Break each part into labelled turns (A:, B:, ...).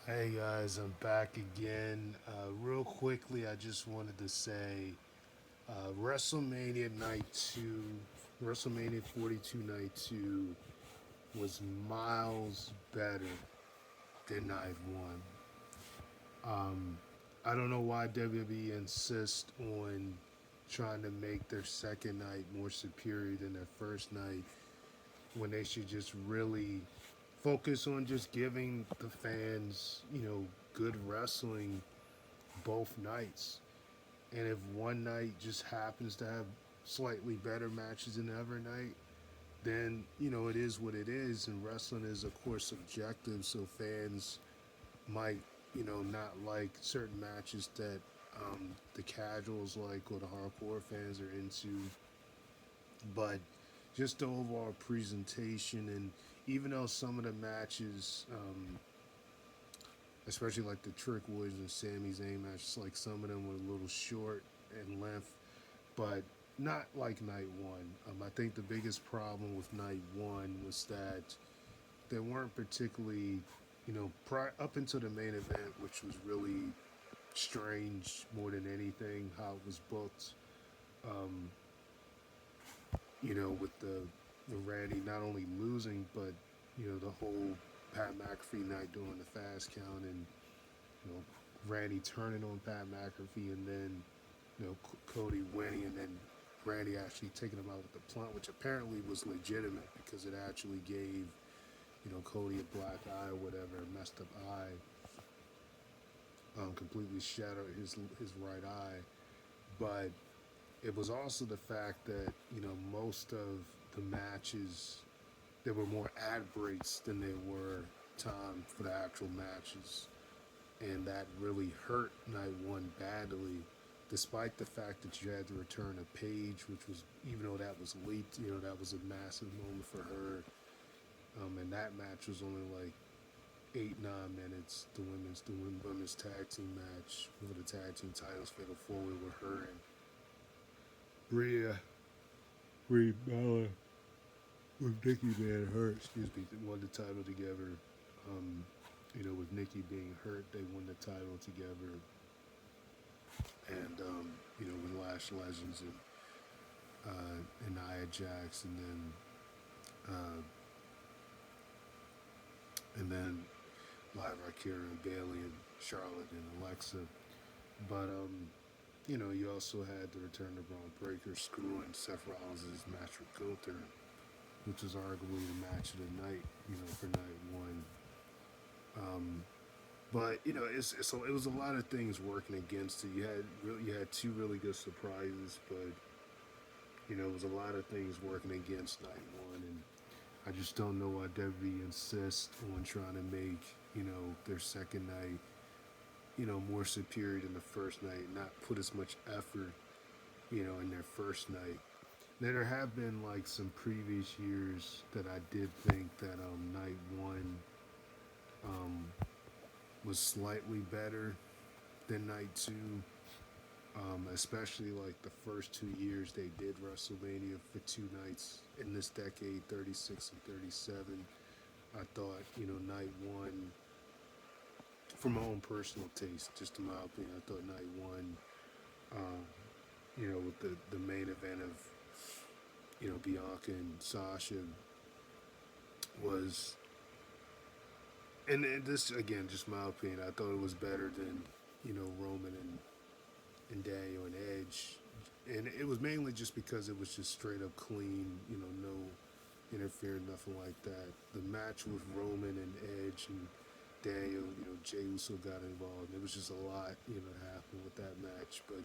A: Hey guys, I'm back again. Real quickly, I just wanted to say WrestleMania Night 2, WrestleMania 42 Night 2 was miles better than Night 1. I don't know why WWE insists on trying to make their second night more superior than their first night when they should just really focus on just giving the fans, good wrestling both nights. And if one night just happens to have slightly better matches than the other night, then it is what it is. And wrestling is, of course, subjective. So fans might not like certain matches that the casuals like or the hardcore fans are into. But just the overall presentation, and even though some of the matches, especially like the Trick Woods and Sami Zayn matches, like some of them were a little short in length, but not like night one. I think the biggest problem with night one was that they weren't particularly, up until the main event, which was really strange more than anything, how it was booked. Um, with the Randy not only losing, but the whole Pat McAfee night doing the fast count, and know, Randy turning on Pat McAfee, and then Cody winning, and then Randy actually taking him out with the plunge, which apparently was legitimate because it actually gave Cody a black eye or whatever, a messed up eye, completely shattered his right eye. But it was also the fact that most of the matches there were more ad breaks than there were time for the actual matches, and that really hurt night one badly. Despite the fact that you had to return a page, which was, even though that was late, that was a massive moment for her. And that match was only like 8 9 minutes. The women's tag team match for the tag team titles, fatal four way with her and Bria, Brie Bella, with Nikki being hurt. Excuse me, they won the title together. Um, with Nikki being hurt, they won the title together. And with Lash Legends and Nia Jax, uh, and then Live Akira and Bailey and Charlotte and Alexa. But you also had the return of Braun Breaker screwing Seth Rollins' match with Gunther, which was arguably the match of the night, for night one. Um, but it was a lot of things working against it. You had two really good surprises, but it was a lot of things working against night one, and I just don't know why WWE insists on trying to make their second night more superior than the first night, not put as much effort in their first night. Now, there have been like some previous years that I did think that night one um, was slightly better than night two. Especially like the first 2 years they did WrestleMania for two nights in this decade, 36 and 37. I thought, night one, for my own personal taste, just in my opinion, I thought night one, um, with the main event of, Bianca and Sasha was, and this, again, just my opinion, I thought it was better than, Roman and Daniel and Edge. And it was mainly just because it was just straight up clean, no interfere, nothing like that. The match with Roman and Edge and Daniel, Jey Uso got involved. It was just a lot, that happened with that match. But,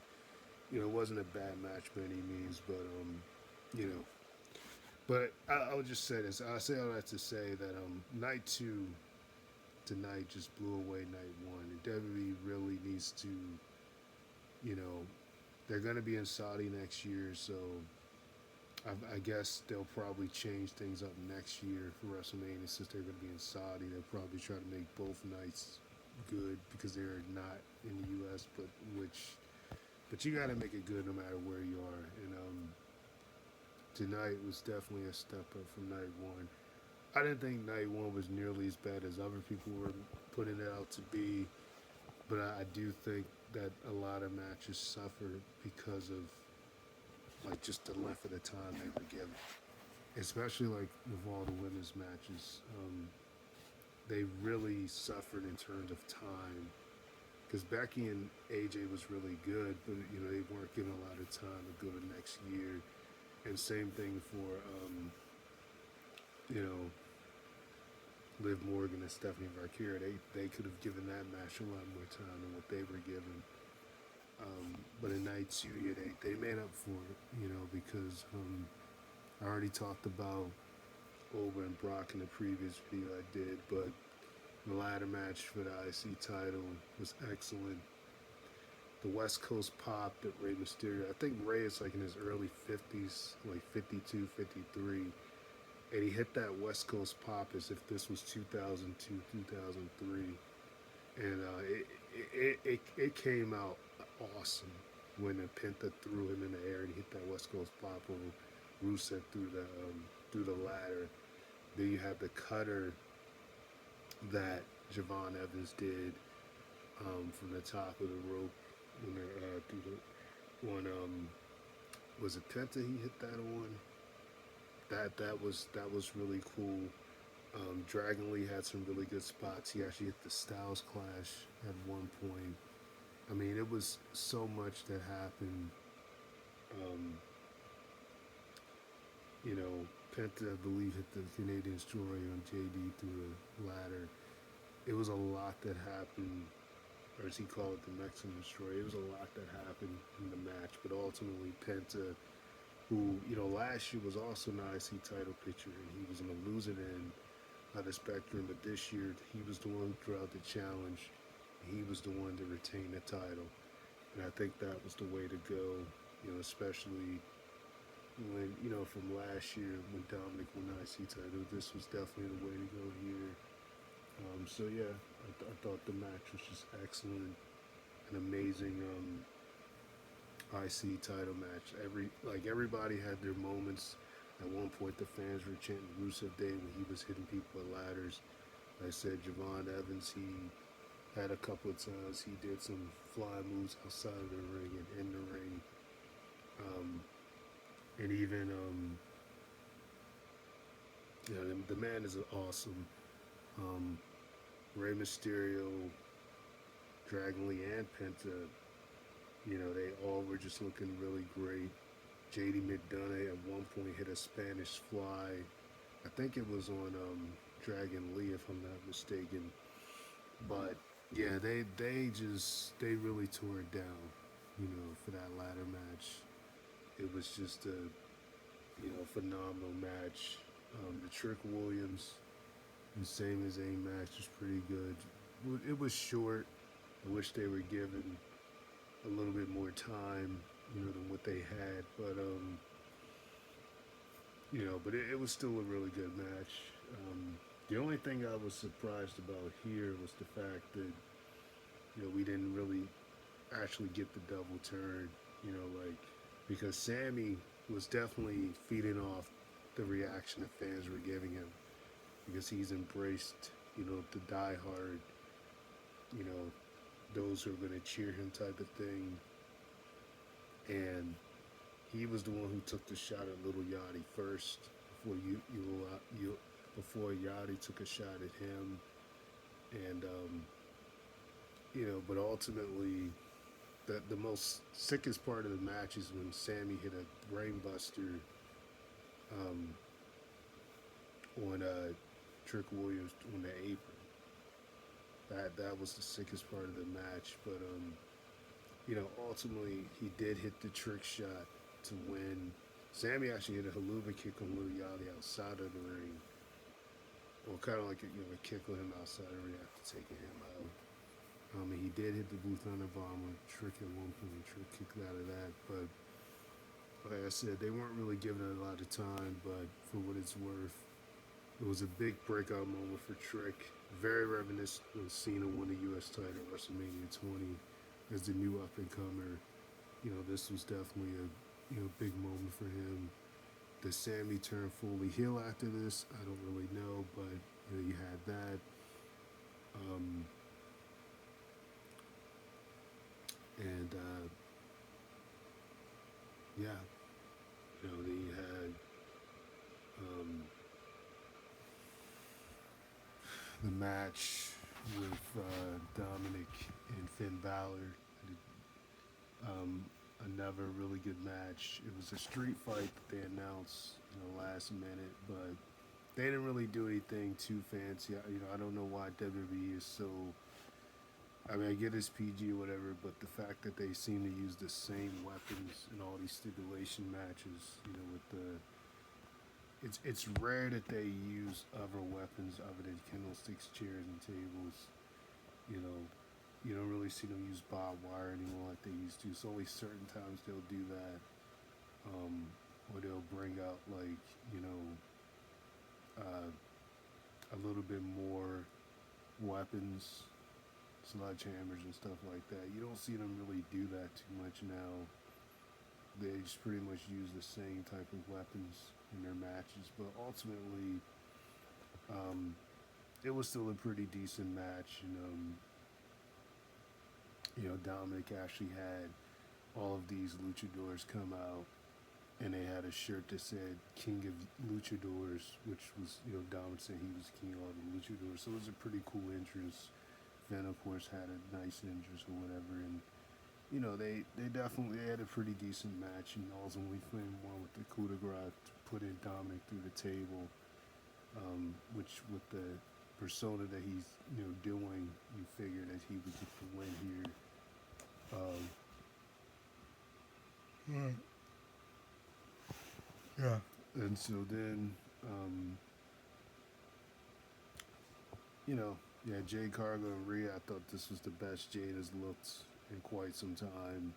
A: it wasn't a bad match by any means. But, you know, but I would just say this. I say all that to say that night two tonight just blew away night one. And WWE really needs to, you know, they're going to be in Saudi next year, so I guess they'll probably change things up next year for WrestleMania since they're going to be in Saudi. They'll probably try to make both nights good because they're not in the U.S. But you got to make it good no matter where you are. And tonight was definitely a step up from night one. I didn't think night one was nearly as bad as other people were putting it out to be, but I do think that a lot of matches suffer because of like just the length of the time they were given, especially like with all the women's matches. They really suffered in terms of time because Becky and AJ was really good, but they weren't given a lot of time to go the next year. And same thing for you know Liv Morgan and Stephanie Valkyria. They could have given that match a lot more time than what they were given. But in night two, yeah, they made up for it, because I already talked about Oba and Brock in the previous video I did, but the ladder match for the IC title was excellent. The West Coast pop that Rey Mysterio, I think Rey is like in his early 50s, like 52, 53, and he hit that West Coast pop as if this was 2002, 2003, and it came out awesome when the Penta threw him in the air and he hit that West Coast pop on Rusev through the ladder. Then you have the cutter that Javon Evans did from the top of the rope when they're through the one. Was it Penta he hit that on? That was really cool. Dragon Lee had some really good spots. He actually hit the Styles Clash at one point. I mean, it was so much that happened. Um, Penta, I believe, hit the Canadian Destroyer on JD through the ladder. It was a lot that happened, or as he called it, the Mexican Destroyer. It was a lot that happened in the match, but ultimately Penta, who, last year was also an IC title picture, and he was on the losing end of the spectrum, but this year he was the one who threw out the challenge. He was the one to retain the title, and I think that was the way to go, especially when, from last year when Dominic won the IC title. This was definitely the way to go here. So yeah, I thought the match was just excellent, an amazing IC title match. Everybody had their moments. At one point, the fans were chanting Rusev Day when he was hitting people with ladders. Like I said, Javon Evans, he had a couple of times. He did some fly moves outside of the ring and in the ring. And even, the man is awesome. Rey Mysterio, Dragon Lee, and Penta, they all were just looking really great. JD McDonough at one point hit a Spanish fly. I think it was on Dragon Lee, if I'm not mistaken. But yeah, they really tore it down, for that ladder match. It was just a phenomenal match. The Trick Williams and same as A match was pretty good. It was short. I wish they were given a little bit more time, than what they had. But it was still a really good match. The only thing I was surprised about here was the fact that we didn't really actually get the double turn. Because Sammy was definitely feeding off the reaction that fans were giving him because he's embraced, the diehard, you know, those who are going to cheer him type of thing. And he was the one who took the shot at Little Yachty first before before Yachty took a shot at him. And but ultimately, the most sickest part of the match is when Sammy hit a brainbuster on Trick Williams on the apron. That was the sickest part of the match. But ultimately he did hit the trick shot to win. Sammy actually hit a haluva kick on Little Yachty outside of the ring. Well, kind of like a kick on him outside of the ring after taking him out. And he did hit the Blue Thunder Bomb with Trick at one point. Trick kicked out of that. But like I said, they weren't really giving it a lot of time. But for what it's worth, it was a big breakout moment for Trick. Very reminiscent of Cena won the U.S. title at WrestleMania 20 as the new up-and-comer. This was definitely a big moment for him. Does Sammy turn fully heel after this? I don't really know, but you had that. Um, and yeah, then you had um, the match with Dominic and Finn Balor. Um, Another really good match. It was a street fight that they announced last minute, but they didn't really do anything too fancy. I don't know why WWE is so. I mean, I get it's PG or whatever, but the fact that they seem to use the same weapons in all these stipulation matches, with the it's rare that they use other weapons other than candlesticks, chairs, and tables. You know, you don't really see them use barbed wire anymore like they used to. So only certain times they'll do that, or they'll bring out like uh, a little bit more weapons, sledgehammers and stuff like that. You don't see them really do that too much now. They just pretty much use the same type of weapons in their matches, but ultimately, um, it was still a pretty decent match. And Dominic actually had all of these luchadors come out, and they had a shirt that said "King of Luchadors," which was Dominic said he was king of all the luchadors. So it was a pretty cool entrance. Finn, of course, had a nice entrance or whatever, and they definitely had a pretty decent match. And ultimately, Finn won with the coup de grace to put in Dominic through the table, which with the persona that he's doing, you figure that he would get the win here. Um, Right. Yeah. And so then, you know, yeah, Jade Cargo and Rhea, I thought this was the best Jade has looked in quite some time,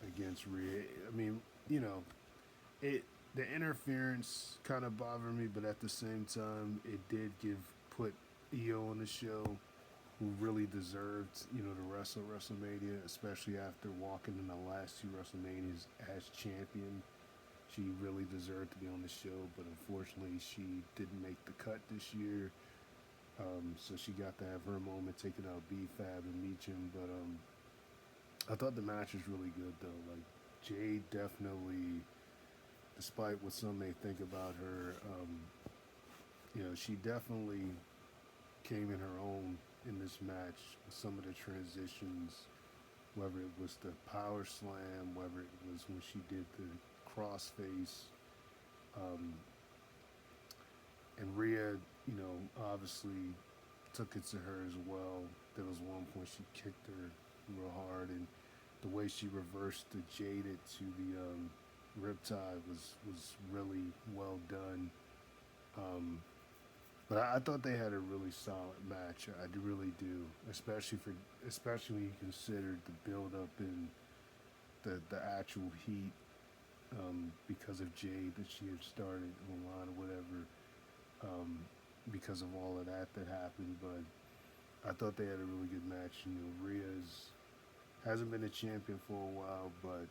A: against Rhea. I mean, it the interference kind of bothered me, but at the same time, it did put EO on the show, who really deserved, to wrestle WrestleMania, especially after walking in the last two WrestleManias as champion. She really deserved to be on the show, but unfortunately, she didn't make the cut this year. So she got to have her moment taking out B-Fab and Meacham. But I thought the match was really good, though. Like, Jade definitely, despite what some may think about her, she definitely came in her own in this match. Some of the transitions, whether it was the power slam, whether it was when she did the crossface, um, and Rhea, obviously took it to her as well. There was one point she kicked her real hard, and the way she reversed the Jaded to the Riptide was really well done. Um, but I thought they had a really solid match. I really do, especially when you consider the build up and the actual heat, because of Jade that she had started online or whatever, um, because of all of that happened. But I thought they had a really good match. Rhea's hasn't been a champion for a while, but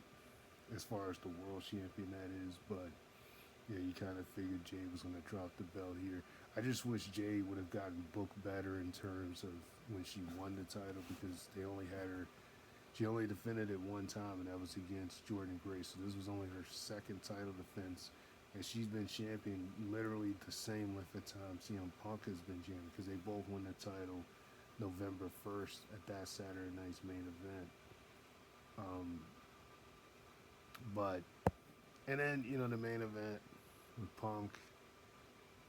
A: as far as the world champion that is, but yeah, you kind of figured Jade was going to drop the belt here. I just wish Jade would have gotten booked better in terms of when she won the title, because they only had her. She only defended it one time, and that was against Jordan Grace. So this was only her second title defense, and she's been champion literally the same length of time CM Punk has been champion, because they both won the title November 1st at that Saturday night's main event. Um, but and then the main event with Punk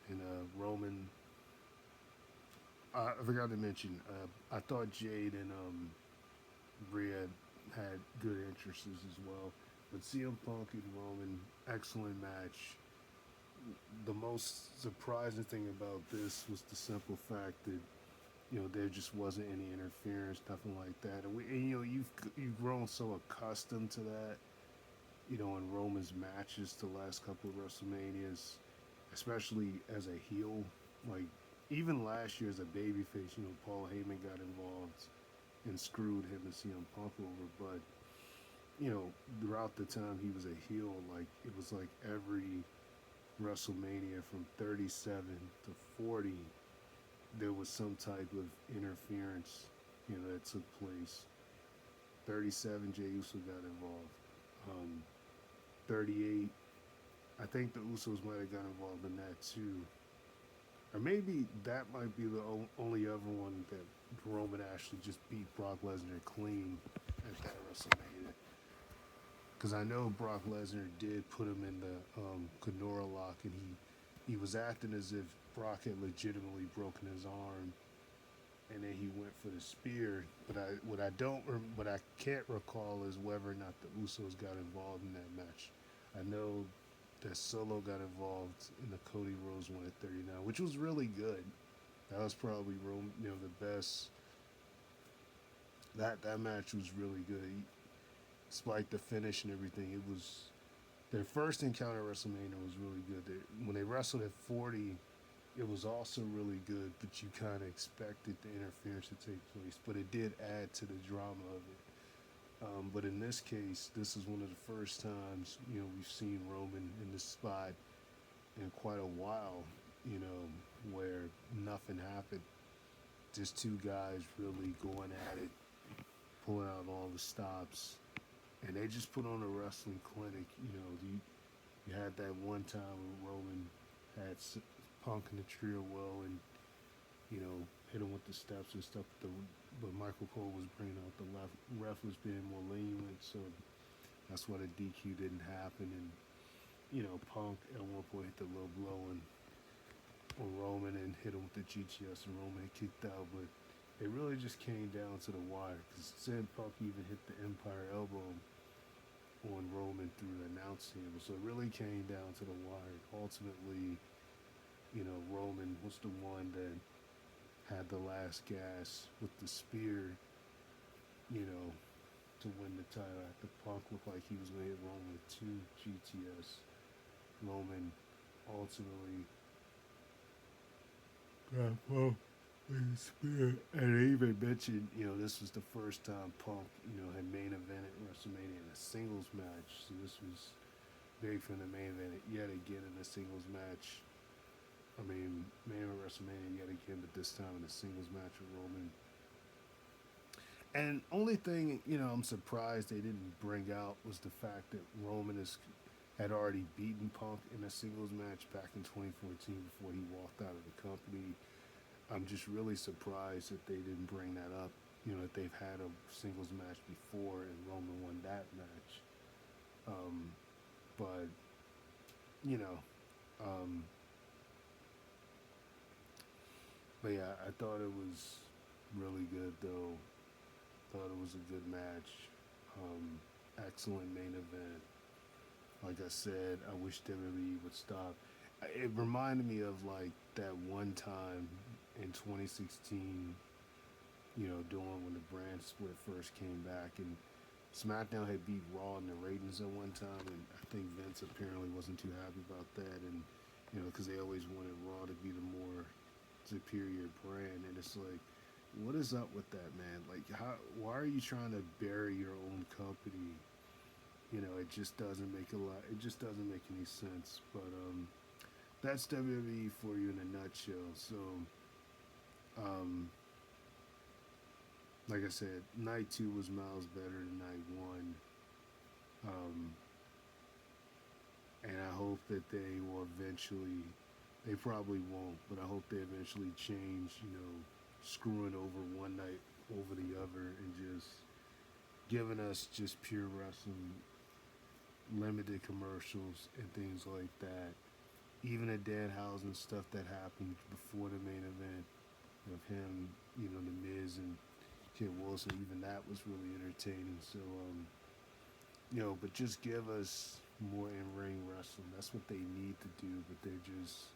A: and Roman. I forgot to mention. I thought Jade and Rhea had good interests as well. But CM Punk and Roman, excellent match. The most surprising thing about this was the simple fact that there just wasn't any interference, nothing like that. And you've grown so accustomed to that, in Roman's matches the last couple of WrestleManias, especially as a heel. Like, even last year as a babyface, Paul Heyman got involved and screwed him and CM Punk over. But throughout the time he was a heel, like it was like every WrestleMania from 37 to 40, there was some type of interference, that took place. 37, Jey Uso got involved. 38, I think the Usos might have got involved in that too. Or maybe that might be the only other one that Roman actually just beat Brock Lesnar clean at that WrestleMania. Because I know Brock Lesnar did put him in the Kenora lock, and he was acting as if Brock had legitimately broken his arm, and then he went for the spear. But what I can't recall is whether or not the Usos got involved in that match. I know that Solo got involved in the Cody Rhodes one at 39, which was really good. That was probably the best. That match was really good. Despite the finish and everything, it was their first encounter at WrestleMania was really good. When they wrestled at 40, it was also really good, but you kind of expected the interference to take place. But it did add to the drama of it. But in this case, this is one of the first times we've seen Roman in this spot in quite a while. Where nothing happened. Just two guys really going at it, pulling out all the stops, and they just put on a wrestling clinic. You had that one time when Roman had Punk in the trio well, and hit him with the steps and stuff. But Michael Cole was bringing out the left. Ref was being more lenient, so that's why the DQ didn't happen. And Punk at one point hit the low blow on Roman and hit him with the GTS, and Roman kicked out. But it really just came down to the wire, because CM Punk even hit the Empire Elbow on Roman through the announce table. So it really came down to the wire. Ultimately, Roman was the one that had the last gas with the spear, to win the title. After Punk looked like he was going to hit Roman with two GTS. Roman ultimately got Punk with the spear. And they even mentioned, this was the first time Punk, had main evented WrestleMania in a singles match. So this was big from the main event yet again in a singles match. Main event WrestleMania yet again, but this time in a singles match with Roman. And only thing, I'm surprised they didn't bring out was the fact that Roman had already beaten Punk in a singles match back in 2014 before he walked out of the company. I'm just really surprised that they didn't bring that up. That they've had a singles match before and Roman won that match. But you know, um, but yeah, I thought it was really good though. Thought it was a good match. Excellent main event. Like I said, I wish WWE would stop. It reminded me of like that one time in 2016, doing when the brand split first came back, and SmackDown had beat Raw in the ratings at one time, and I think Vince apparently wasn't too happy about that, and because they always wanted Raw to be the more superior brand, and it's like, what is up with that, man? Like, why are you trying to bury your own company? It just doesn't make a lot. It just doesn't make any sense. But that's WWE for you in a nutshell. So, like I said, night 2 was miles better than night 1. And I hope that they will eventually. They probably won't, but I hope they eventually change. Screwing over one night over the other and just giving us just pure wrestling, limited commercials and things like that. Even the Danhausen stuff that happened before the main event of him, the Miz and Kid Wilson, even that was really entertaining. So, but just give us more in-ring wrestling. That's what they need to do, but they're just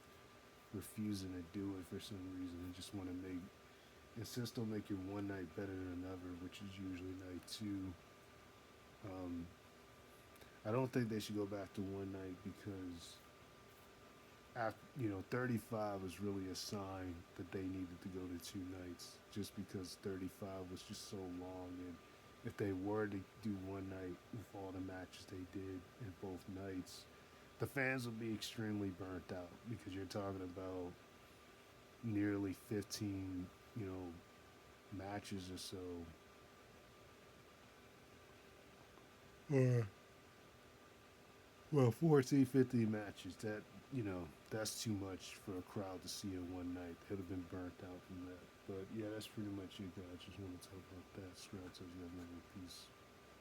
A: refusing to do it for some reason. They just want to insist on making one night better than another, which is usually night 2. I don't think they should go back to one night because, after, 35 was really a sign that they needed to go to 2 nights, just because 35 was just so long, and if they were to do one night with all the matches they did in both nights, the fans would be extremely burnt out because you're talking about nearly 15, you know, matches or so. Or, well, 14, 15 matches. That, that's too much for a crowd to see in one night. They'd have been burnt out from that. But yeah, that's pretty much it, guys. Just want to talk about that. Scratch, you have another piece.